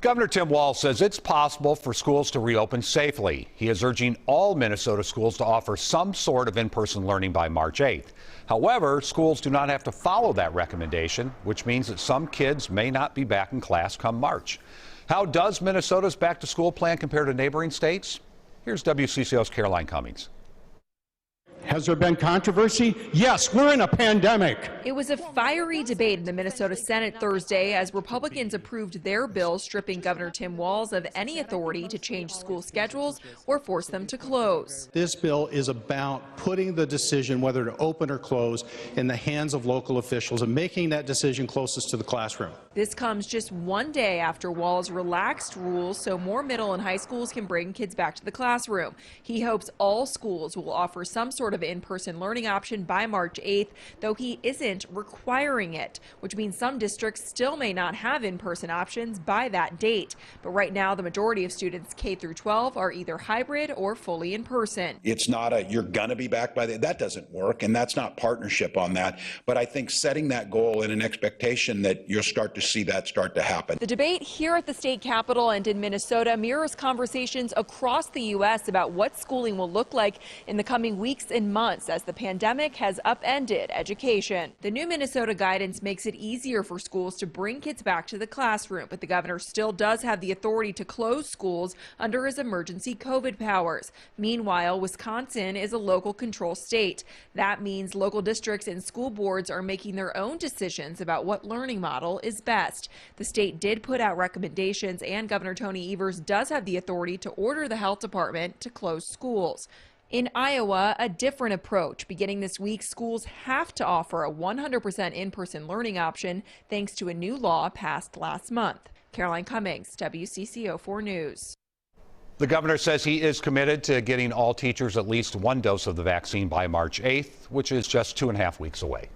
Governor Tim Walz says it's possible for schools to reopen safely. He is urging all Minnesota schools to offer some sort of in-person learning by March 8th. However, schools do not have to follow that recommendation, which means that some kids may not be back in class come March. How does Minnesota's back-to-school plan compare to neighboring states? Here's WCCO's Caroline Cummings. Has there been controversy? Yes, we're in a pandemic. It was a fiery debate in the Minnesota Senate Thursday as Republicans approved their bill stripping Governor Tim Walz of any authority to change school schedules or force them to close. This bill is about putting the decision whether to open or close in the hands of local officials and making that decision closest to the classroom. This comes just one day after Walz relaxed rules so more middle and high schools can bring kids back to the classroom. He hopes all schools will offer some sort of in-person learning option by March 8th, though he isn't requiring it, which means some districts still may not have in-person options by that date. But right now, the majority of students K through 12 are either hybrid or fully in person. It's not a you're gonna be back by that doesn't work, and that's not partnership on that. But I think setting that goal and an expectation that you'll start to see that start to happen. The debate here at the state capitol and in Minnesota mirrors conversations across the U.S. about what schooling will look like in the coming weeks and months as the pandemic has upended education. The new Minnesota guidance makes it easier for schools to bring kids back to the classroom, but the governor still does have the authority to close schools under his emergency COVID powers. Meanwhile, Wisconsin is a local control state. That means local districts and school boards are making their own decisions about what learning model is best. The state did put out recommendations, and Governor Tony Evers does have the authority to order the health department to close schools. In Iowa, a different approach. Beginning this week, schools have to offer a 100% in-person learning option thanks to a new law passed last month. Caroline Cummings, WCCO 4 News. The governor says he is committed to getting all teachers at least one dose of the vaccine by March 8th, which is just 2.5 weeks away.